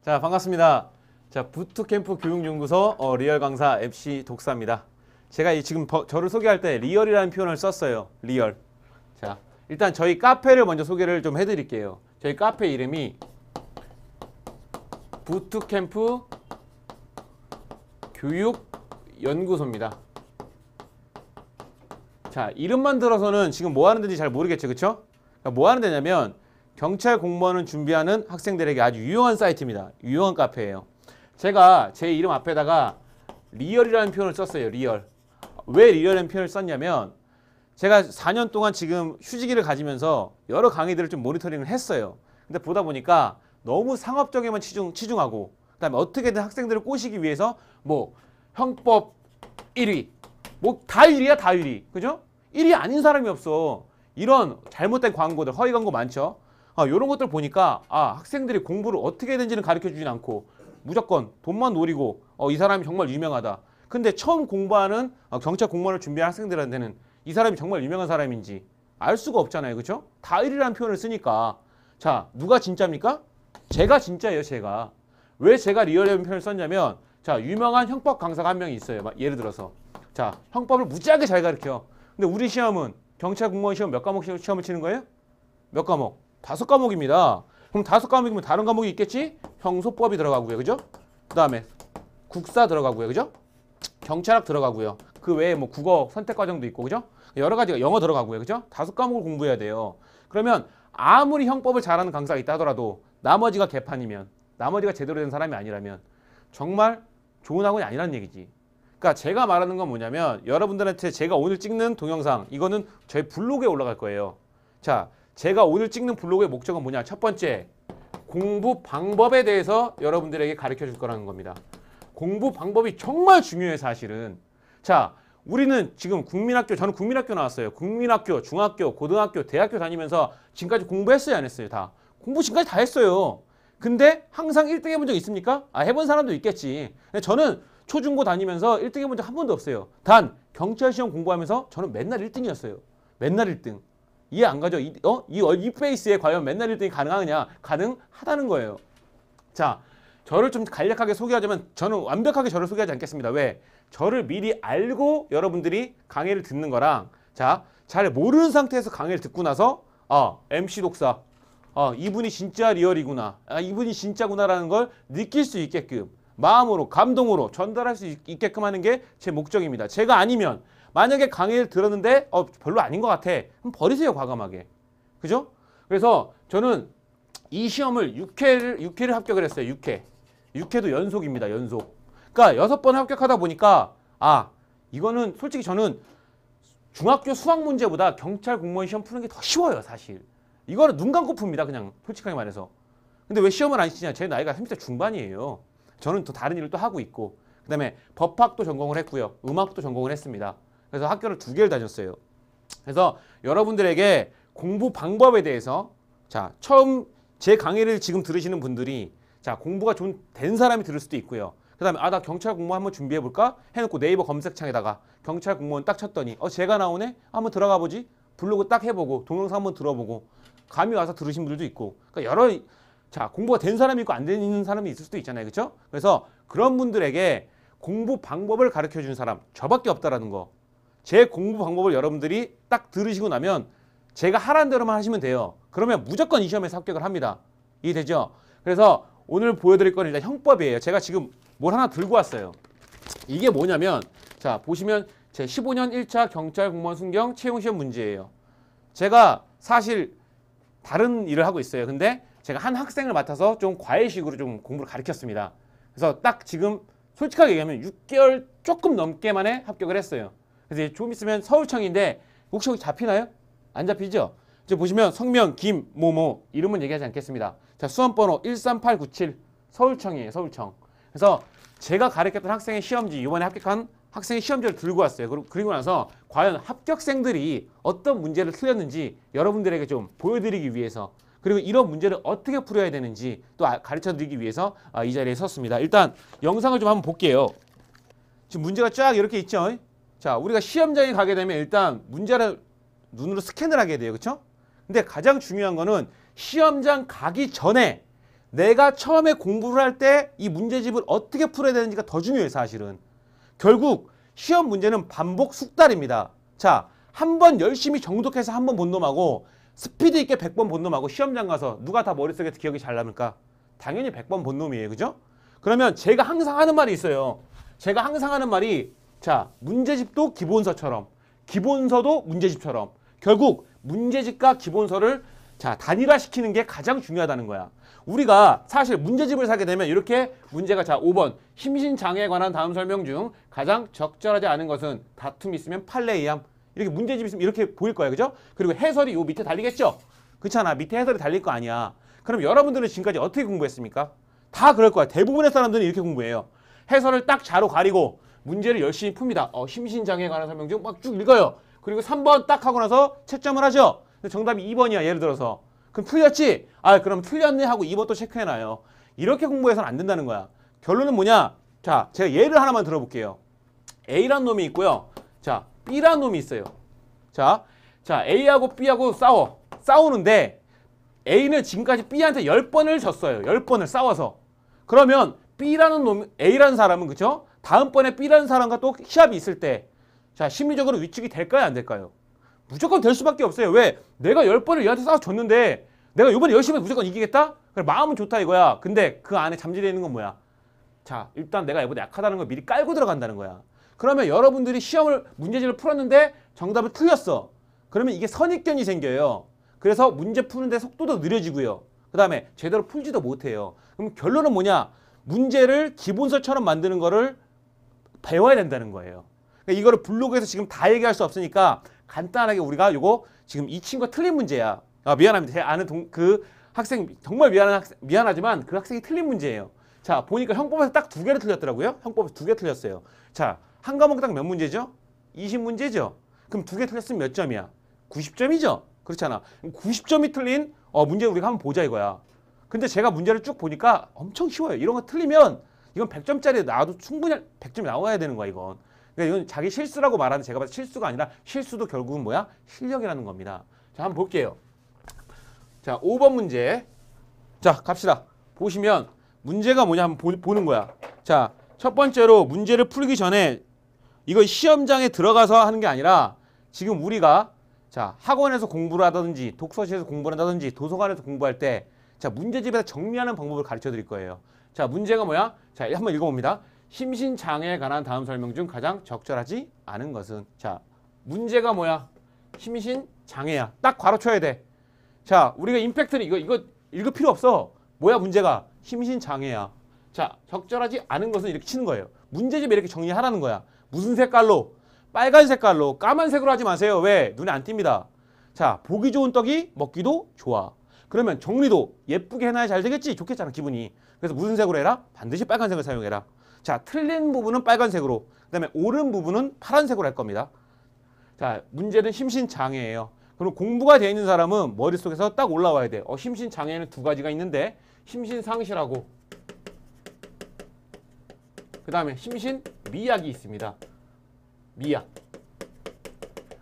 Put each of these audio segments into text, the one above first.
자, 반갑습니다. 자, 부트캠프 교육연구소 리얼 강사 MC 독사입니다. 제가 지금 저를 소개할 때 리얼이라는 표현을 썼어요. 리얼. 자, 일단 저희 카페를 먼저 소개를 좀 해드릴게요. 저희 카페 이름이 부트캠프 교육연구소입니다. 자, 이름만 들어서는 지금 뭐 하는 데인지 잘 모르겠죠, 그쵸? 그러니까 뭐 하는 데냐면 경찰 공무원을 준비하는 학생들에게 아주 유용한 사이트입니다. 유용한 카페예요. 제가 제 이름 앞에다가 리얼이라는 표현을 썼어요. 리얼. 왜 리얼이라는 표현을 썼냐면 제가 4년 동안 지금 휴직기를 가지면서 여러 강의들을 좀 모니터링을 했어요. 근데 보다 보니까 너무 상업적에만 치중하고 그다음에 어떻게든 학생들을 꼬시기 위해서 뭐 형법 1위 뭐 다 1위야 다 1위. 그죠? 1위 아닌 사람이 없어. 이런 잘못된 광고들, 허위 광고 많죠. 이런 것들 보니까 학생들이 공부를 어떻게 해야 되는지는 가르쳐주진 않고 무조건 돈만 노리고 이 사람이 정말 유명하다. 근데 처음 공부하는 경찰 공무원을 준비한 학생들한테는 이 사람이 정말 유명한 사람인지 알 수가 없잖아요. 그렇죠? 다 1위라는 표현을 쓰니까 자, 누가 진짜입니까? 제가 진짜예요. 제가. 왜 제가 리얼이라는 표현을 썼냐면 자, 유명한 형법 강사가 한 명이 있어요. 예를 들어서 자, 형법을 무지하게 잘 가르쳐. 근데 우리 시험은 경찰 공무원 시험 몇 과목 시험을 치는 거예요? 몇 과목? 5과목입니다. 그럼 5과목이면 다른 과목이 있겠지? 형소법이 들어가고요. 그죠? 그 다음에 국사 들어가고요. 그죠? 경찰학 들어가고요. 그 외에 뭐 국어 선택과정도 있고. 그죠? 여러 가지가 영어 들어가고요. 그죠? 5과목을 공부해야 돼요. 그러면 아무리 형법을 잘하는 강사가 있다 하더라도 나머지가 개판이면 나머지가 제대로 된 사람이 아니라면 정말 좋은 학원이 아니라는 얘기지. 그러니까 제가 말하는 건 뭐냐면 여러분들한테 제가 오늘 찍는 동영상 이거는 저희 블로그에 올라갈 거예요. 자, 제가 오늘 찍는 블로그의 목적은 뭐냐? 첫 번째, 공부 방법에 대해서 여러분들에게 가르쳐 줄 거라는 겁니다. 공부 방법이 정말 중요해 사실은. 자, 우리는 지금 저는 국민학교 나왔어요. 국민학교, 중학교, 고등학교, 대학교 다니면서 지금까지 공부했어요 안 했어요? 다. 공부 지금까지 다 했어요. 근데 항상 1등 해본 적 있습니까? 해본 사람도 있겠지. 근데 저는 초중고 다니면서 1등 해본 적 한 번도 없어요. 단 경찰 시험 공부하면서 저는 맨날 1등이었어요. 맨날 1등. 이해 안 가죠? 이 페이스에 과연 맨날 1등이 가능하느냐? 가능하다는 거예요. 자, 저를 좀 간략하게 소개하자면 저는 완벽하게 저를 소개하지 않겠습니다. 왜? 저를 미리 알고 여러분들이 강의를 듣는 거랑 자, 잘 모르는 상태에서 강의를 듣고 나서 MC 독사 이분이 진짜 리얼이구나. 이분이 진짜구나라는 걸 느낄 수 있게끔 마음으로 감동으로 전달할 수 있게끔 하는 게 제 목적입니다. 제가 아니면 만약에 강의를 들었는데 별로 아닌 것 같아. 그럼 버리세요 과감하게. 그죠? 그래서 저는 이 시험을 6회를 합격을 했어요. 6회도 연속입니다. 연속. 그러니까 6번 합격하다 보니까 이거는 솔직히 저는 중학교 수학 문제보다 경찰 공무원 시험 푸는 게 더 쉬워요. 사실. 이거는 눈 감고 풉니다. 그냥 솔직하게 말해서. 근데 왜 시험을 안 치냐? 제 나이가 30대 중반이에요. 저는 또 다른 일을 또 하고 있고 그 다음에 법학도 전공을 했고요. 음악도 전공을 했습니다. 그래서 학교를 2개를 다녔어요. 그래서 여러분들에게 공부 방법에 대해서 자, 처음 제 강의를 지금 들으시는 분들이 자, 공부가 좀 된 사람이 들을 수도 있고요. 그 다음에 나 경찰 공무원 한번 준비해볼까? 해놓고 네이버 검색창에다가 경찰 공무원 딱 쳤더니 제가 나오네? 한번 들어가 보지? 블로그 딱 해보고 동영상 한번 들어보고 감이 와서 들으신 분들도 있고 그러니까 공부가 된 사람이 있고 안 되는 사람이 있을 수도 있잖아요. 그렇죠? 그래서 그런 분들에게 공부 방법을 가르쳐주는 사람 저밖에 없다라는 거. 제 공부 방법을 여러분들이 딱 들으시고 나면 제가 하라는 대로만 하시면 돼요. 그러면 무조건 이 시험에서 합격을 합니다. 이해되죠? 그래서 오늘 보여드릴 건 일단 형법이에요. 제가 지금 뭘 하나 들고 왔어요. 이게 뭐냐면 자, 보시면 제 15년 1차 경찰 공무원 순경 채용시험 문제예요. 제가 사실 다른 일을 하고 있어요. 근데 제가 한 학생을 맡아서 좀 과외식으로 좀 공부를 가르쳤습니다. 그래서 딱 지금 솔직하게 얘기하면 6개월 조금 넘게 만에 합격을 했어요. 그래서 좀 있으면 서울청인데 혹시 여기 잡히나요? 안 잡히죠? 이제 보시면 성명 김모모 이름은 얘기하지 않겠습니다. 자, 수험번호 13897 서울청이에요. 서울청. 그래서 제가 가르쳤던 학생의 시험지 이번에 합격한 학생의 시험지를 들고 왔어요. 그리고 나서 과연 합격생들이 어떤 문제를 틀렸는지 여러분들에게 좀 보여드리기 위해서 그리고 이런 문제를 어떻게 풀어야 되는지 또 가르쳐드리기 위해서 이 자리에 섰습니다. 일단 영상을 좀 한번 볼게요. 지금 문제가 쫙 이렇게 있죠. 자, 우리가 시험장에 가게 되면 일단 문제를 눈으로 스캔을 하게 돼요. 그렇죠? 근데 가장 중요한 거는 시험장 가기 전에 내가 처음에 공부를 할 때 이 문제집을 어떻게 풀어야 되는지가 더 중요해요, 사실은. 결국 시험 문제는 반복 숙달입니다. 자, 한 번 열심히 정독해서 한 번 본 놈하고 스피드 있게 100번 본 놈하고 시험장 가서 누가 다 머릿속에 기억이 잘 남을까? 당연히 100번 본 놈이에요. 그죠? 그러면 제가 항상 하는 말이 있어요. 제가 항상 하는 말이 자, 문제집도 기본서처럼 기본서도 문제집처럼 결국 문제집과 기본서를 자, 단일화시키는 게 가장 중요하다는 거야. 우리가 사실 문제집을 사게 되면 이렇게 문제가 자 5번 심신장애에 관한 다음 설명 중 가장 적절하지 않은 것은 다툼이 있으면 판례의함 이렇게 문제집이 있으면 이렇게 보일 거야. 그죠? 그리고 해설이 요 밑에 달리겠죠? 그렇잖아. 밑에 해설이 달릴 거 아니야. 그럼 여러분들은 지금까지 어떻게 공부했습니까? 다 그럴 거야. 대부분의 사람들은 이렇게 공부해요. 해설을 딱 자로 가리고 문제를 열심히 풉니다. 심신장애에 관한 설명 중 막 쭉 읽어요. 그리고 3번 딱 하고 나서 채점을 하죠. 정답이 2번이야. 예를 들어서. 그럼 틀렸지? 그럼 틀렸네 하고 2번 또 체크해놔요. 이렇게 공부해서는 안 된다는 거야. 결론은 뭐냐? 자, 제가 예를 하나만 들어볼게요. A란 놈이 있고요. 자, B란 놈이 있어요. 자, A하고 B하고 싸우는데 A는 지금까지 B한테 10번을 졌어요. 10번을 싸워서. 그러면 B라는 놈, A라는 사람은 그쵸? 다음번에 B라는 사람과 또 시합이 있을 때 자, 심리적으로 위축이 될까요? 안 될까요? 무조건 될 수밖에 없어요. 왜? 내가 10번을 얘한테 싸워서 졌는데 내가 이번에 열심히 해서 무조건 이기겠다? 그래, 마음은 좋다 이거야. 근데 그 안에 잠재되어 있는 건 뭐야? 자, 일단 내가 얘보다 약하다는 걸 미리 깔고 들어간다는 거야. 그러면 여러분들이 시험을 문제집을 풀었는데 정답을 틀렸어. 그러면 이게 선입견이 생겨요. 그래서 문제 푸는데 속도도 느려지고요. 그 다음에 제대로 풀지도 못해요. 그럼 결론은 뭐냐? 문제를 기본서처럼 만드는 거를 배워야 된다는 거예요. 그러니까 이거를 블로그에서 지금 다 얘기할 수 없으니까 간단하게 우리가 요거 지금 이 친구가 틀린 문제야. 미안합니다. 제 아는 그 학생 정말 미안하지만 그 학생이 틀린 문제예요. 자, 보니까 형법에서 딱 2개를 틀렸더라고요. 형법에서 2개 틀렸어요. 자, 한 과목 딱 몇 문제죠? 20문제죠? 그럼 2개 틀렸으면 몇 점이야? 90점이죠? 그렇잖아. 90점이 틀린 문제를 우리가 한번 보자 이거야. 근데 제가 문제를 쭉 보니까 엄청 쉬워요. 이런 거 틀리면 이건 100점짜리 나와도 충분히 100점이 나와야 되는 거야 이건. 그러니까 이건 자기 실수라고 말하는 제가 봤을 때 실수가 아니라 실수도 결국은 뭐야? 실력이라는 겁니다. 자, 한번 볼게요. 자, 5번 문제. 자, 갑시다. 보시면 문제가 뭐냐 한번 보는 거야. 자, 첫 번째로 문제를 풀기 전에 이거 시험장에 들어가서 하는 게 아니라 지금 우리가 자, 학원에서 공부를 하든지 독서실에서 공부를 한다든지 도서관에서 공부할 때 자, 문제집에서 정리하는 방법을 가르쳐 드릴 거예요. 자, 문제가 뭐야? 자, 한번 읽어봅니다. 심신장애에 관한 다음 설명 중 가장 적절하지 않은 것은 자, 문제가 뭐야? 심신장애야. 딱 괄호 쳐야 돼. 자, 우리가 임팩트는 이거 읽을 필요 없어. 뭐야 문제가? 심신장애야. 자, 적절하지 않은 것은 이렇게 치는 거예요. 문제집에 이렇게 정리하라는 거야. 무슨 색깔로? 빨간 색깔로. 까만색으로 하지 마세요. 왜? 눈에 안 띕니다. 자, 보기 좋은 떡이 먹기도 좋아. 그러면 정리도 예쁘게 해놔야 잘 되겠지? 좋겠잖아, 기분이. 그래서 무슨 색으로 해라? 반드시 빨간색을 사용해라. 자, 틀린 부분은 빨간색으로, 그 다음에 옳은 부분은 파란색으로 할 겁니다. 자, 문제는 심신장애예요. 그럼 공부가 되어 있는 사람은 머릿속에서 딱 올라와야 돼. 심신장애는 2가지가 있는데 심신상실하고 그 다음에 심신미약이 있습니다. 미약.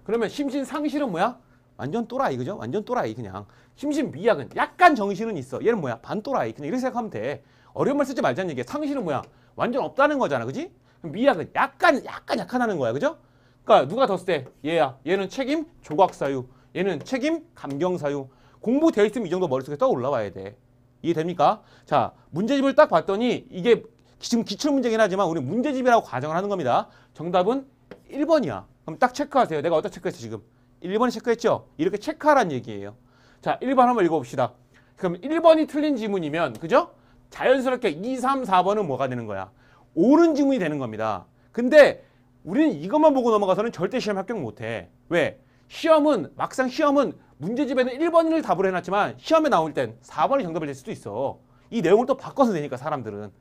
그러면 심신상실은 뭐야? 완전 또라이, 그죠? 완전 또라이 그냥. 심신미약은 약간 정신은 있어. 얘는 뭐야? 반또라이. 그냥 이렇게 생각하면 돼. 어려운 말 쓰지 말자는 얘기야. 상실은 뭐야? 완전 없다는 거잖아, 그지? 미약은 약간 약하다는 거야, 그죠? 그러니까 누가 더 세? 얘야. 얘는 책임 조각사유. 얘는 책임 감경사유. 공부되어 있으면 이 정도 머릿속에 떠 올라와야 돼. 이해됩니까? 자, 문제집을 딱 봤더니 이게 지금 기출문제긴 하지만 우리 문제집이라고 가정을 하는 겁니다. 정답은 1번이야. 그럼 딱 체크하세요. 내가 어디다 체크했어 지금? 1번이 체크했죠? 이렇게 체크하라는 얘기예요. 자, 1번 한번 읽어봅시다. 그럼 1번이 틀린 지문이면 그죠? 자연스럽게 2, 3, 4번은 뭐가 되는 거야? 옳은 지문이 되는 겁니다. 근데 우리는 이것만 보고 넘어가서는 절대 시험 합격 못해. 왜? 막상 시험은 문제집에는 1번을 답을 해놨지만 시험에 나올 땐 4번이 정답을 낼 수도 있어. 이 내용을 또 바꿔서 내니까 사람들은.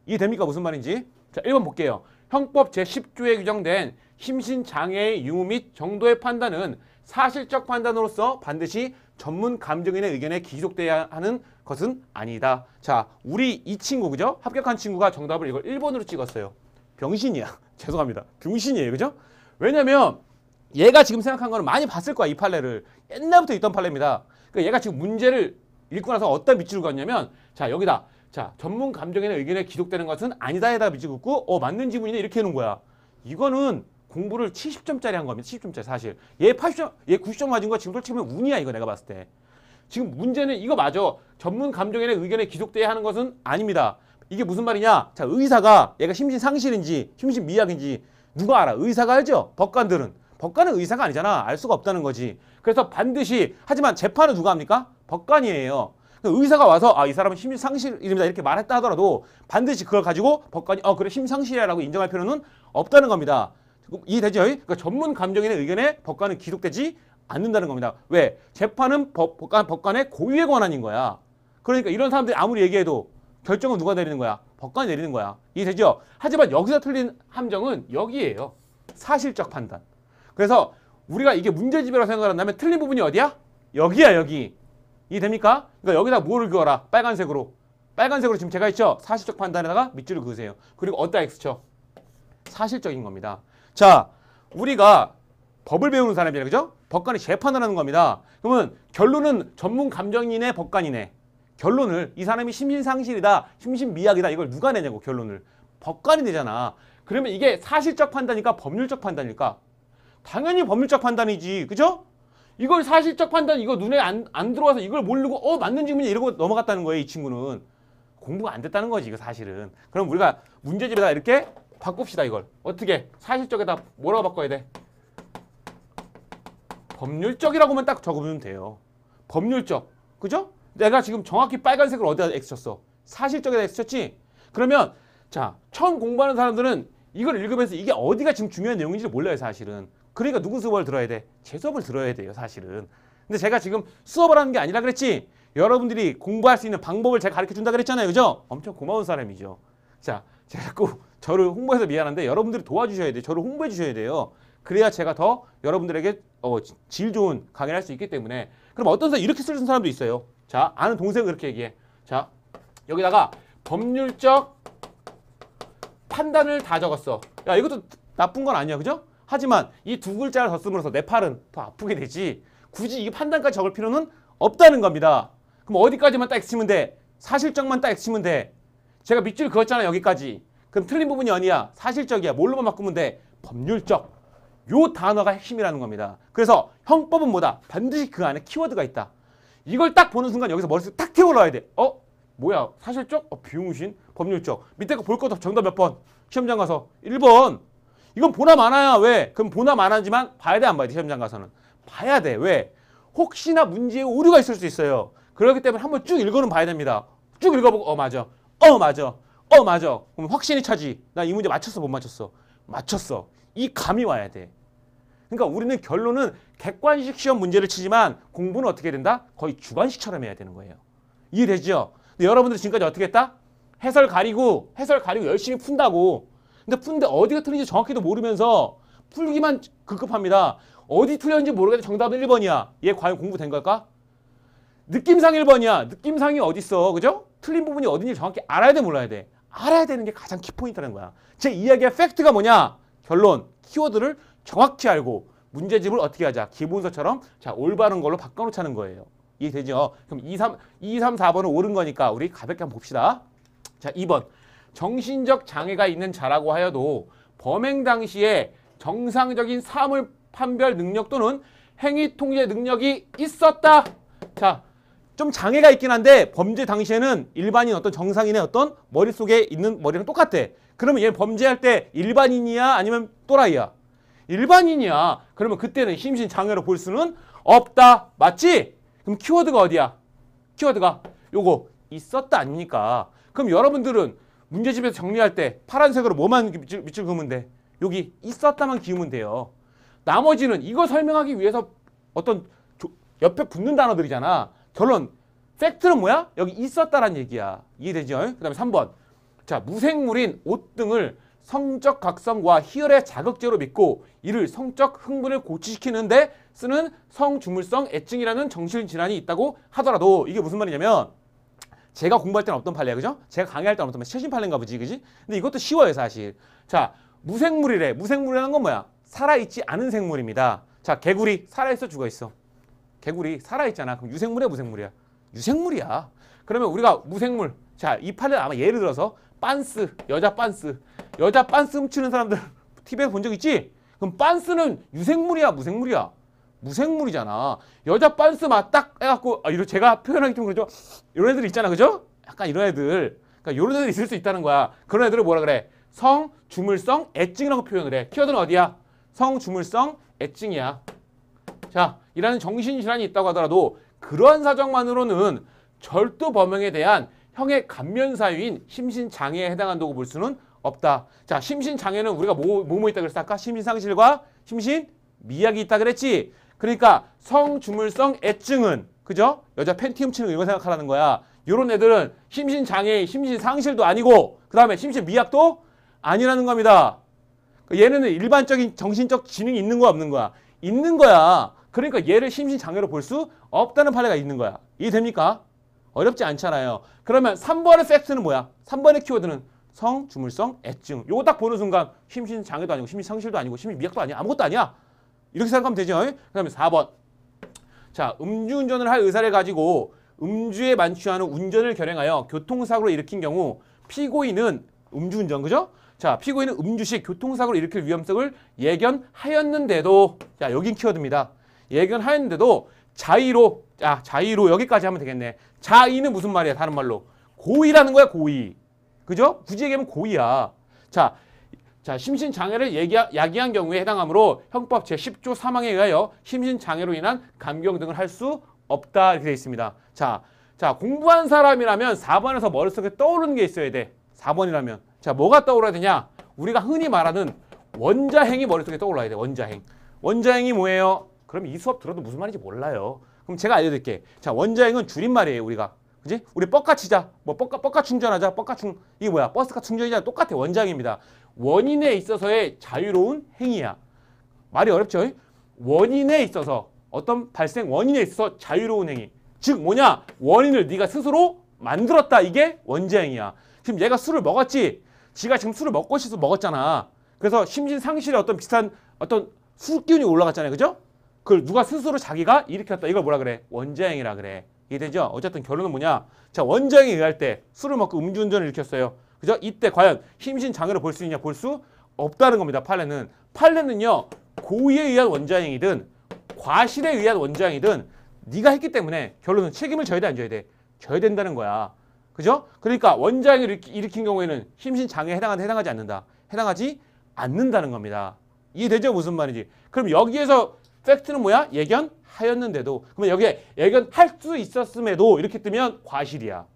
이해됩니까? 무슨 말인지? 자, 1번 볼게요. 형법 제10조에 규정된 심신장애의 유무 및 정도의 판단은 사실적 판단으로서 반드시 전문 감정인의 의견에 기속돼야 하는 것은 아니다. 자, 우리 이 친구, 그죠? 합격한 친구가 정답을 이걸 1번으로 찍었어요. 병신이야. 죄송합니다. 병신이에요. 그죠? 왜냐면 얘가 지금 생각한 거는 많이 봤을 거야. 이 판례를. 옛날부터 있던 판례입니다. 그러니까 얘가 지금 문제를 읽고 나서 어떤 밑줄을 그었냐면 자 여기다 자 전문 감정이나 의견에 기록되는 것은 아니다에다 밑줄 긋고 맞는 지문이네 이렇게 해놓은 거야. 이거는 공부를 70점짜리 한 겁니다. 70점짜리 사실. 얘 80점, 얘 90점 맞은 거 지금 솔직히 보면 운이야 이거 내가 봤을 때. 지금 문제는 이거 맞아. 전문 감정이나 의견에 기록돼야 하는 것은 아닙니다. 이게 무슨 말이냐? 자 의사가 얘가 심신상실인지 심신미약인지 누가 알아? 의사가 알죠? 법관들은. 법관은 의사가 아니잖아. 알 수가 없다는 거지. 그래서 반드시 하지만 재판은 누가 합니까? 법관이에요. 의사가 와서 이 사람은 심신상실입니다 이렇게 말했다 하더라도 반드시 그걸 가지고 법관이 그래 심상실이라고 인정할 필요는 없다는 겁니다. 이해되죠? 그러니까 전문 감정이나 의견에 법관은 기록되지 않는다는 겁니다. 왜? 재판은 법관의 고유의 권한인 거야. 그러니까 이런 사람들이 아무리 얘기해도 결정은 누가 내리는 거야? 법관이 내리는 거야. 이해되죠? 하지만 여기서 틀린 함정은 여기에요. 사실적 판단. 그래서 우리가 이게 문제집이라고 생각을 한다면 틀린 부분이 어디야? 여기야 여기. 이해됩니까? 그러니까 여기다 뭐를 그어라? 빨간색으로. 빨간색으로 지금 제가 있죠? 사실적 판단에다가 밑줄을 그으세요. 그리고 어디다 X쳐? 사실적인 겁니다. 자, 우리가 법을 배우는 사람이라 그죠? 법관이 재판을 하는 겁니다. 그러면 결론은 전문 감정이네 법관이네. 결론을 이 사람이 심신상실이다, 심신미약이다 이걸 누가 내냐고 결론을. 법관이 내잖아. 그러면 이게 사실적 판단일까 법률적 판단일까? 당연히 법률적 판단이지. 그죠? 이걸 사실적 판단 이거 눈에 안 들어와서 이걸 모르고 맞는 질문이 이러고 넘어갔다는 거예요. 이 친구는. 공부가 안 됐다는 거지 이거 사실은. 그럼 우리가 문제집에다 이렇게 바꿉시다 이걸. 어떻게? 사실적에다 뭐라고 바꿔야 돼? 법률적이라고만 딱 적으면 돼요. 법률적. 그죠? 내가 지금 정확히 빨간색을 어디다 X쳤어? 사실적에다 X쳤지? 그러면 자 처음 공부하는 사람들은 이걸 읽으면서 이게 어디가 지금 중요한 내용인지 몰라요 사실은. 그러니까 누구 수업을 들어야 돼? 제 수업을 들어야 돼요 사실은. 근데 제가 지금 수업을 하는 게 아니라 그랬지 여러분들이 공부할 수 있는 방법을 제가 가르쳐준다 그랬잖아요. 그죠? 엄청 고마운 사람이죠. 자 제가 자꾸 저를 홍보해서 미안한데 여러분들이 도와주셔야 돼요. 저를 홍보해 주셔야 돼요. 그래야 제가 더 여러분들에게 질 좋은 강의를 할 수 있기 때문에. 그럼 어떤 사람 이렇게 쓰는 사람도 있어요. 자 아는 동생은 그렇게 얘기해. 자 여기다가 법률적 판단을 다 적었어. 야 이것도 나쁜 건 아니야. 그죠? 하지만 이 두 글자를 더 씀으로써 내 팔은 더 아프게 되지. 굳이 이 판단까지 적을 필요는 없다는 겁니다. 그럼 어디까지만 딱 X치면 돼? 사실적만 딱 X치면 돼. 제가 밑줄 그었잖아 여기까지. 그럼 틀린 부분이 아니야. 사실적이야. 뭘로만 바꾸면 돼? 법률적. 요 단어가 핵심이라는 겁니다. 그래서 형법은 뭐다? 반드시 그 안에 키워드가 있다. 이걸 딱 보는 순간 여기서 머릿속에 딱 태워놔야 돼. 뭐야? 사실적? 비용신? 법률적. 밑에 거 볼 것도 정답 몇 번? 시험장 가서 1번. 이건 보나 마나야. 왜? 그럼 보나 마나지만 봐야 돼 안 봐야 돼? 시험장 가서는. 봐야 돼. 왜? 혹시나 문제에 오류가 있을 수 있어요. 그렇기 때문에 한번 쭉 읽어는 봐야 됩니다. 쭉 읽어보고 맞아. 맞아. 맞아. 그럼 확신이 차지. 나 이 문제 맞췄어 못 맞췄어? 맞췄어. 이 감이 와야 돼. 그러니까 우리는 결론은 객관식 시험 문제를 치지만 공부는 어떻게 된다? 거의 주관식처럼 해야 되는 거예요. 이해되죠? 근데 여러분들 지금까지 어떻게 했다? 해설 가리고 열심히 푼다고. 근데 푸는데 어디가 틀린지 정확히도 모르면서 풀기만 급급합니다. 어디 틀렸는지 모르겠는데 정답은 1번이야. 얘 과연 공부된 걸까? 느낌상 1번이야. 느낌상이 어딨어. 그죠? 틀린 부분이 어딘지 정확히 알아야 돼 몰라야 돼? 알아야 되는 게 가장 키포인트라는 거야. 제 이야기의 팩트가 뭐냐? 결론, 키워드를 정확히 알고 문제집을 어떻게 하자? 기본서처럼 자 올바른 걸로 바꿔놓자는 거예요. 이해되죠? 그럼 2, 3, 4번은 옳은 거니까 우리 가볍게 한번 봅시다. 자 2번. 정신적 장애가 있는 자라고 하여도 범행 당시에 정상적인 사물 판별 능력 또는 행위 통제 능력이 있었다. 자, 좀 장애가 있긴 한데 범죄 당시에는 일반인 어떤 정상인의 어떤 머릿속에 있는 머리랑 똑같아. 그러면 얘 범죄할 때 일반인이야 아니면 또라이야? 일반인이야. 그러면 그때는 심신장애로 볼 수는 없다. 맞지? 그럼 키워드가 어디야? 키워드가 요거 있었다 아닙니까? 그럼 여러분들은 문제집에서 정리할 때 파란색으로 뭐만 밑줄 그으면 돼? 여기 있었다만 기우면 돼요. 나머지는 이거 설명하기 위해서 어떤 옆에 붙는 단어들이잖아. 결론, 팩트는 뭐야? 여기 있었다란 얘기야. 이해되죠? 그 다음에 3번. 자, 무생물인 옷 등을 성적 각성과 희열의 자극제로 믿고 이를 성적 흥분을 고취시키는데 쓰는 성주물성 애증이라는 정신질환이 있다고 하더라도 이게 무슨 말이냐면 제가 공부할 때는 없던 판례야. 그죠? 제가 강의할 때는 없던 판례. 최신 판례인가 보지. 그지? 근데 이것도 쉬워요 사실. 자, 무생물이래. 무생물이라는 건 뭐야? 살아있지 않은 생물입니다. 자, 개구리 살아있어 죽어있어? 개구리 살아있잖아. 그럼 유생물이야 무생물이야? 유생물이야. 그러면 우리가 무생물. 자, 이 판에 아마 예를 들어서 빤스, 여자 빤스 훔치는 사람들 TV에서 본 적 있지? 그럼 빤스는 유생물이야, 무생물이야? 무생물이잖아. 여자 빤스 딱 해갖고 이런 제가 표현하기 좀 그러죠. 이런 애들 있잖아, 그죠? 약간 이런 애들. 그러니까 이런 애들 있을 수 있다는 거야. 그런 애들을 뭐라 그래? 성, 주물성, 애증이라고 표현을 해. 키워드는 어디야? 성, 주물성, 애증이야. 자, 이라는 정신질환이 있다고 하더라도 그러한 사정만으로는 절도 범행에 대한 형의 감면 사유인 심신장애에 해당한다고 볼 수는 없다. 자, 심신장애는 우리가 뭐 있다 그랬어? 아까 심신상실과 심신미약이 있다 그랬지? 그러니까 성주물성 애증은, 그죠? 여자 팬티 훔치는 거 이거 생각하라는 거야. 요런 애들은 심신장애, 심신상실도 아니고 그 다음에 심신미약도 아니라는 겁니다. 얘는 일반적인 정신적 지능이 있는 거야, 없는 거야? 있는 거야. 그러니까 얘를 심신장애로 볼 수 없다는 판례가 있는 거야. 이해됩니까? 어렵지 않잖아요. 그러면 3번의 팩트는 뭐야? 3번의 키워드는 성, 주물성, 애증. 요거 딱 보는 순간 심신장애도 아니고 심신상실도 아니고 심신미약도 아니야. 아무것도 아니야. 이렇게 생각하면 되죠. 그 다음에 4번. 자, 음주운전을 할 의사를 가지고 음주에 만취하는 운전을 결행하여 교통사고를 일으킨 경우 피고인은 음주운전, 그죠? 자, 피고인은 음주 시 교통사고를 일으킬 위험성을 예견하였는데도, 자, 여긴 키워드입니다. 예견하였는데도 자의로 여기까지 하면 되겠네. 자의는 무슨 말이야? 다른 말로 고의라는 거야, 고의. 그죠? 굳이 얘기하면 고의야. 자, 심신장애를 야기한 경우에 해당하므로 형법 제10조 3항에 의하여 심신장애로 인한 감경 등을 할 수 없다 이렇게 되어 있습니다. 자, 공부한 사람이라면 4번에서 머릿속에 떠오르는 게 있어야 돼. 4번이라면. 자, 뭐가 떠올라야 되냐? 우리가 흔히 말하는 원자행이 머릿속에 떠올라야 돼. 원자행. 원자행이 뭐예요? 그럼 이 수업 들어도 무슨 말인지 몰라요. 그럼 제가 알려드릴게. 자, 원자행은 줄임말이에요, 우리가. 그지? 우리 뻑가 치자. 뭐 뻑가 충전하자. 이게 뭐야? 버스가 충전이잖아. 똑같아. 원자행입니다. 원인에 있어서의 자유로운 행위야. 말이 어렵죠? 원인에 있어서 어떤 발생 원인에 있어서 자유로운 행위. 즉 뭐냐? 원인을 네가 스스로 만들었다. 이게 원자행이야. 지금 얘가 술을 먹었지. 지가 지금 술을 먹고 싶어서 먹었잖아. 그래서 심신상실에 어떤 비슷한 어떤 술기운이 올라갔잖아요. 그죠? 그걸 누가 스스로 자기가 일으켰다. 이걸 뭐라 그래? 원자행이라 그래. 이해되죠? 어쨌든 결론은 뭐냐? 자, 원자행에 의할 때 술을 먹고 음주운전을 일으켰어요. 그죠? 이때 과연 심신장애로 볼 수 있냐? 볼 수 없다는 겁니다. 판례는요. 고의에 의한 원자행이든 과실에 의한 원자행이든 네가 했기 때문에 결론은 책임을 져야 돼, 안 져야 돼? 져야 된다는 거야. 그죠? 그러니까 원자행을 일으킨 경우에는 심신장애에 해당하지 않는다. 해당하지 않는다는 겁니다. 이해되죠? 무슨 말인지. 그럼 여기에서 팩트는 뭐야? 예견하였는데도. 그러면 여기에 예견할 수 있었음에도 이렇게 뜨면 과실이야.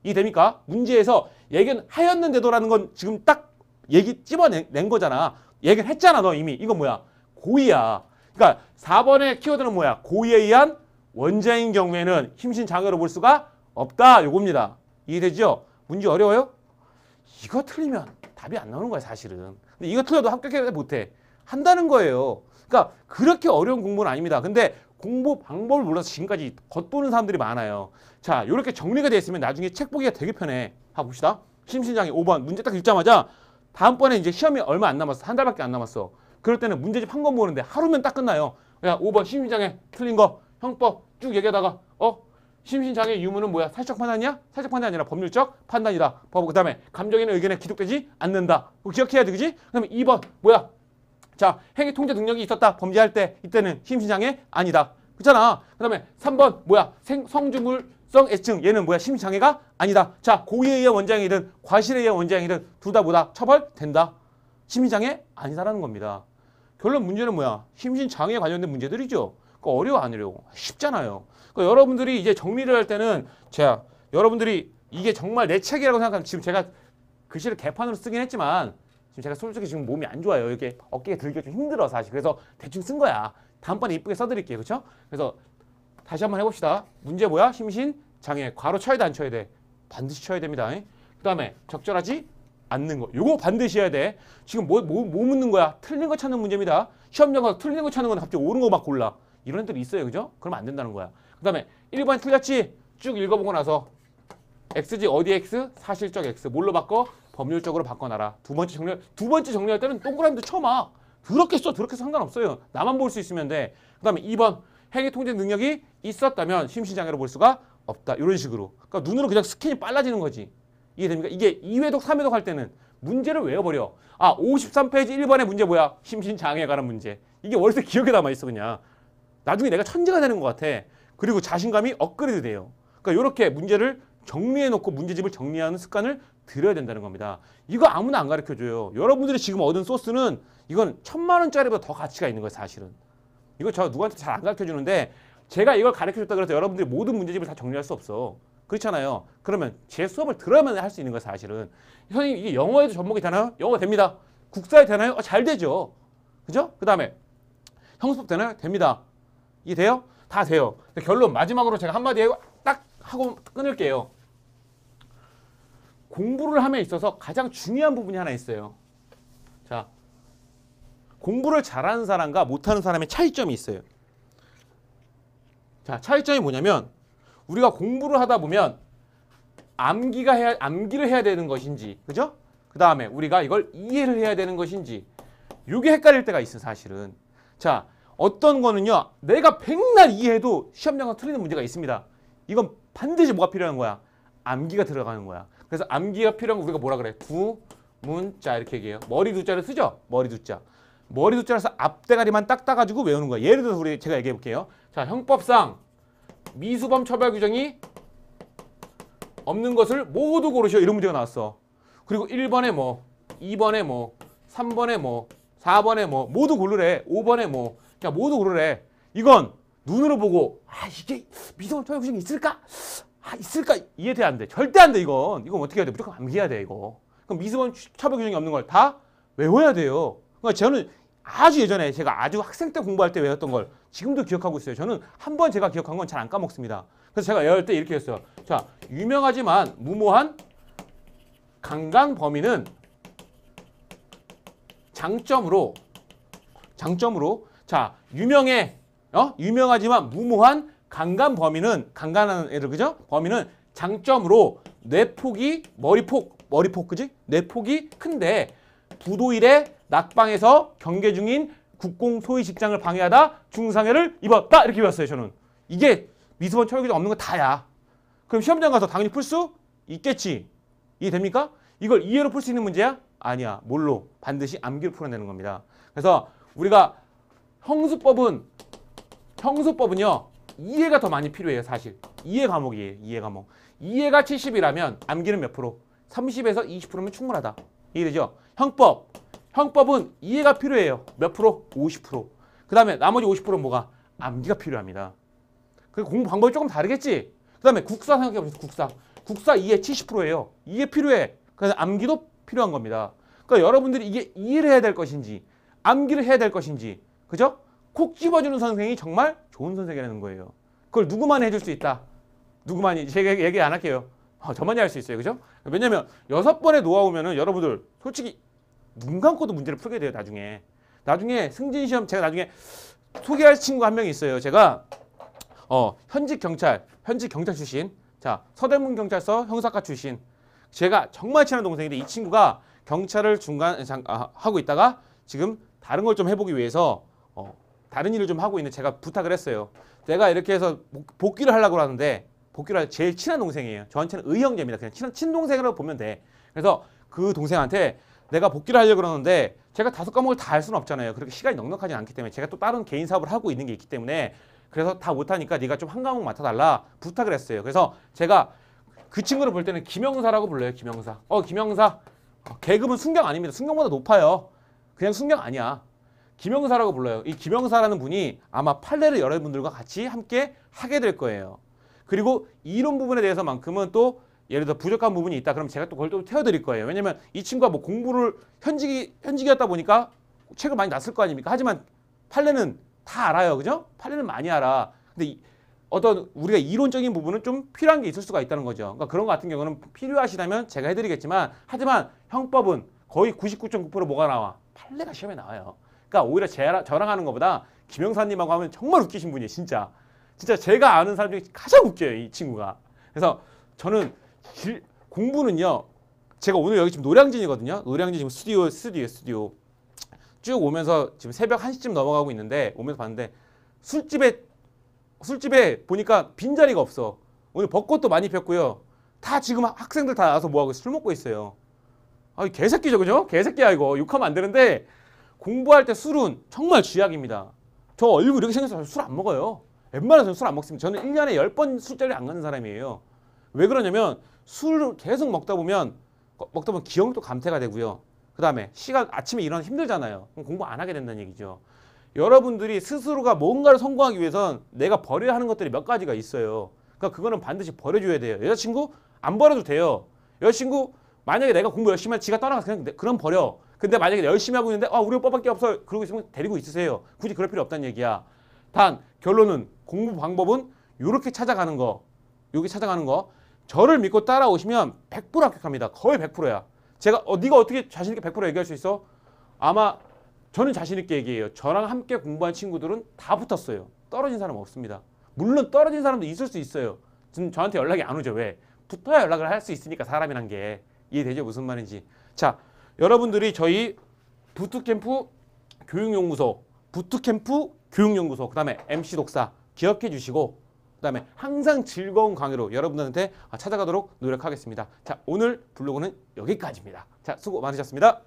이해됩니까? 문제에서 예견하였는데도라는 건 지금 딱 얘기 찝어낸 거잖아. 예견했잖아, 너 이미. 이건 뭐야? 고의야. 그러니까 4번의 키워드는 뭐야? 고의에 의한 원자인 경우에는 심신장애로 볼 수가 없다. 요겁니다. 이해되죠? 문제 어려워요? 이거 틀리면 답이 안 나오는 거야, 사실은. 근데 이거 틀려도 합격해 못해. 한다는 거예요. 그러니까 그렇게 어려운 공부는 아닙니다. 근데 공부 방법을 몰라서 지금까지 겉도는 사람들이 많아요. 자, 이렇게 정리가 되어 있으면 나중에 책 보기가 되게 편해. 한번 봅시다. 심신장애 5번 문제 딱 읽자마자 다음번에 이제 시험이 얼마 안 남았어. 한 달밖에 안 남았어. 그럴 때는 문제집 한 권 보는데 하루면 딱 끝나요. 야, 5번 심신장애 틀린 거 형법 쭉 얘기하다가 심신장애 유무는 뭐야? 사실적 판단이야? 사실적 판단이 아니라 법률적 판단이다. 그 다음에 감정이나 의견에 기록되지 않는다. 그거 기억해야 돼, 그지? 그 다음에 2번 뭐야? 자, 행위 통제 능력이 있었다. 범죄할 때 이때는 심신장애 아니다. 그렇잖아. 그 다음에 3번 뭐야? 성주물성 애증 얘는 뭐야? 심신장애가 아니다. 자, 고의에 의한 원자행이든 과실에 의한 원자행이든 둘 다 뭐다? 처벌된다. 심신장애 아니다라는 겁니다. 결론 문제는 뭐야? 심신장애에 관련된 문제들이죠. 그러니까 어려워 안 어려워? 쉽잖아요. 그러니까 여러분들이 이제 정리를 할 때는 자, 여러분들이 이게 정말 내 책이라고 생각하면 지금 제가 글씨를 개판으로 쓰긴 했지만 지금 제가 솔직히 지금 몸이 안 좋아요. 이렇게 어깨에 들기가 좀 힘들어 사실. 그래서 대충 쓴 거야. 다음번에 이쁘게 써드릴게요. 그렇죠? 그래서 다시 한번 해봅시다. 문제 뭐야? 심신장애. 괄호 쳐야 돼, 안 쳐야 돼? 반드시 쳐야 됩니다. 그 다음에 적절하지 않는 거. 요거 반드시 해야 돼. 지금 뭐 묻는 거야? 틀린 거 찾는 문제입니다. 시험장 가서 틀린 거 찾는 건 갑자기 옳은 거 막 골라. 이런 애들이 있어요. 그죠? 그러면 안 된다는 거야. 그 다음에 1번 틀렸지? 쭉 읽어보고 나서 X지 어디 X? 사실적 X. 뭘로 바꿔? 법률적으로 바꿔놔라. 두 번째 정리할 때는 동그라미도 쳐 막. 더럽게 써 상관없어요. 나만 볼 수 있으면 돼. 그 다음에 2번 행위 통제 능력이 있었다면 심신장애로 볼 수가 없다. 이런 식으로. 그러니까 눈으로 그냥 스캔이 빨라지는 거지. 이해됩니까? 이게 2회독, 3회독 할 때는 문제를 외워버려. 아, 53페이지 1번의 문제 뭐야? 심신장애에 관한 문제. 이게 머릿속에 기억에 남아있어 그냥. 나중에 내가 천재가 되는 것 같아. 그리고 자신감이 업그레이드 돼요. 그러니까 이렇게 문제를 정리해놓고 문제집을 정리하는 습관을 들여야 된다는 겁니다. 이거 아무나 안 가르쳐줘요. 여러분들이 지금 얻은 소스는 이건 1000만 원짜리보다 더 가치가 있는 거예요, 사실은. 이거 저 누구한테 잘 안 가르쳐주는데 제가 이걸 가르쳐줬다 그래서 여러분들이 모든 문제집을 다 정리할 수 없어. 그렇잖아요. 그러면 제 수업을 들어야만 할 수 있는 거예요, 사실은. 선생님, 이게 영어에도 접목이 되나요? 영어 됩니다. 국사에 되나요? 잘 되죠. 그죠? 그 다음에 형수법 되나요? 됩니다. 이게 돼요? 다 돼요. 근데 결론 마지막으로 제가 한마디 딱 하고 끊을게요. 공부를 함에 있어서 가장 중요한 부분이 하나 있어요. 자, 공부를 잘하는 사람과 못하는 사람의 차이점이 있어요. 자, 차이점이 뭐냐면 우리가 공부를 하다 보면 암기를 해야 되는 것인지, 그죠? 그 다음에 우리가 이걸 이해를 해야 되는 것인지, 이게 헷갈릴 때가 있어, 사실은. 자, 어떤 거는요, 내가 백날 이해해도 시험장에서 틀리는 문제가 있습니다. 이건 반드시 뭐가 필요한 거야? 암기가 들어가는 거야. 그래서 암기가 필요한 거 우리가 뭐라 그래? 두문자 이렇게 얘기해요. 머리 두자를 쓰죠? 머리 두자. 머리 두자라서 앞대가리만 딱 따가지고 외우는 거야. 예를 들어서 제가 얘기해 볼게요. 자, 형법상 미수범 처벌 규정이 없는 것을 모두 고르시오. 이런 문제가 나왔어. 그리고 1번에 뭐, 2번에 뭐, 3번에 뭐, 4번에 뭐, 모두 고르래. 5번에 뭐, 그냥 모두 고르래. 이건 눈으로 보고, 아, 이게 미수범 처벌 규정이 있을까? 아, 있을까? 이해돼, 안 돼. 절대 안 돼, 이건. 이건 어떻게 해야 돼? 무조건 암기해야 돼, 이거. 그럼 미수범 처벌 규정이 없는 걸 다 외워야 돼요. 그러니까 저는 아주 예전에 제가 아주 학생 때 공부할 때 외웠던 걸 지금도 기억하고 있어요. 저는 한 번 제가 기억한 건 잘 안 까먹습니다. 그래서 제가 외울 때 이렇게 했어요. 자, 유명하지만 무모한 강간 범인은 장점으로 자, 유명하지만 무모한 강간 범인은 강간하는 애들, 그죠? 범인은 장점으로 뇌폭이 머리폭 그지? 뇌폭이 큰데 부도일에 낙방에서 경계 중인 국공 소위 직장을 방해하다 중상해를 입었다. 이렇게 배웠어요, 저는. 이게 미수범 처벌 규정 없는 거 다야. 그럼 시험장 가서 당연히 풀 수 있겠지. 이해됩니까? 이걸 이해로 풀 수 있는 문제야? 아니야. 뭘로? 반드시 암기로 풀어내는 겁니다. 그래서 우리가 형수법은요, 이해가 더 많이 필요해요, 사실. 이해 과목이에요, 이해 과목. 이해가 70이라면 암기는 몇 프로? 30에서 20%면 충분하다. 이해되죠? 형법은 이해가 필요해요. 몇 프로? 50%. 그 다음에 나머지 50%는 뭐가? 암기가 필요합니다. 그 공부 방법이 조금 다르겠지? 그 다음에 국사 생각해보세요. 국사 이해 70%예요. 이해 필요해. 그래서 암기도 필요한 겁니다. 그러니까 여러분들이 이게 이해를 해야 될 것인지 암기를 해야 될 것인지, 그죠? 콕 집어주는 선생이 정말 좋은 선생이라는 거예요. 그걸 누구만이 해줄 수 있다. 누구만이. 제가 얘기 안 할게요. 저만이 할 수 있어요. 그죠? 왜냐면 6번의 노하우면은 여러분들 솔직히 눈 감고도 문제를 풀게 돼요. 나중에 승진시험 제가 나중에 소개할 친구 한 명이 있어요. 제가 현직 경찰 출신, 자, 서대문 경찰서 형사과 출신, 제가 정말 친한 동생인데 이 친구가 경찰을 하고 있다가 지금 다른 걸 좀 해보기 위해서 다른 일을 좀 하고 있는, 제가 부탁을 했어요. 내가 이렇게 해서 복귀를 하려고 하는데, 복귀를 할 제일 친한 동생이에요. 저한테는 의형제입니다. 그냥 친동생이라고 보면 돼. 그래서 그 동생한테 내가 복귀를 하려고 그러는데 제가 5과목을 다 할 수는 없잖아요. 그렇게 시간이 넉넉하지 않기 때문에 제가 또 다른 개인 사업을 하고 있는 게 있기 때문에, 그래서 다 못하니까 네가 좀 한 과목 맡아달라 부탁을 했어요. 그래서 제가 그 친구를 볼 때는 김영사라고 불러요. 김영사. 김영사. 계급은 순경 아닙니다. 순경보다 높아요. 그냥 순경 아니야. 김영사라고 불러요. 이 김영사라는 분이 아마 판례를 여러분들과 같이 함께 하게 될 거예요. 그리고 이론 부분에 대해서만큼은 또 예를 들어 부족한 부분이 있다. 그럼 제가 또 그걸 또 태워드릴 거예요. 왜냐면 이 친구가 뭐 공부를 현직이었다 보니까 책을 많이 놨을 거 아닙니까? 하지만 판례는 다 알아요. 그죠? 판례는 많이 알아. 근데 어떤 우리가 이론적인 부분은 좀 필요한 게 있을 수가 있다는 거죠. 그러니까 그런 거 같은 경우는 필요하시다면 제가 해드리겠지만, 하지만 형법은 거의 99.9% 뭐가 나와? 판례가 시험에 나와요. 그러니까 오히려 저랑 하는 것보다 김영사님하고 하면 정말 웃기신 분이에요. 진짜 제가 아는 사람 중에 가장 웃겨요, 이 친구가. 그래서 저는 공부는요, 제가 오늘 여기 지금 노량진이거든요. 노량진 지금 스튜디오 쭉 오면서 지금 새벽 1시쯤 넘어가고 있는데, 오면서 봤는데 술집에 보니까 빈자리가 없어. 오늘 벚꽃도 많이 폈고요. 다 지금 학생들 다 나와서 뭐하고 술 먹고 있어요. 아, 개새끼죠, 그죠? 개새끼야 이거. 욕하면 안 되는데 공부할 때 술은 정말 쥐약입니다. 저 얼굴 이렇게 생겨서 술 안 먹어요. 웬만해서는 술 안 먹습니다. 저는 1년에 10번 술자리 안 가는 사람이에요. 왜 그러냐면 술을 계속 먹다 보면 기억도 감퇴가 되고요. 그 다음에 시간 아침에 일어나서 힘들잖아요. 그럼 공부 안 하게 된다는 얘기죠. 여러분들이 스스로가 뭔가를 성공하기 위해선 내가 버려야 하는 것들이 몇 가지가 있어요. 그러니까 그거는 반드시 버려줘야 돼요. 여자친구 안 버려도 돼요. 여자친구 만약에 내가 공부 열심히 하면 지가 떠나가서 그럼 버려. 근데 만약에 열심히 하고 있는데 우리 오빠밖에 없어. 그러고 있으면 데리고 있으세요. 굳이 그럴 필요 없다는 얘기야. 단 결론은 공부 방법은 요렇게 찾아가는 거. 여기 찾아가는 거. 저를 믿고 따라오시면 100% 합격합니다. 거의 100%야. 제가 네가 어떻게 자신 있게 100% 얘기할 수 있어? 아마 저는 자신 있게 얘기해요. 저랑 함께 공부한 친구들은 다 붙었어요. 떨어진 사람 없습니다. 물론 떨어진 사람도 있을 수 있어요. 지금 저한테 연락이 안 오죠. 왜? 붙어야 연락을 할 수 있으니까 사람이란 게. 이해되죠? 무슨 말인지. 자, 여러분들이 저희 부트캠프 교육연구소, 그 다음에 MC 독사 기억해 주시고 그 다음에 항상 즐거운 강의로 여러분들한테 찾아가도록 노력하겠습니다. 자, 오늘 블로그는 여기까지입니다. 자, 수고 많으셨습니다.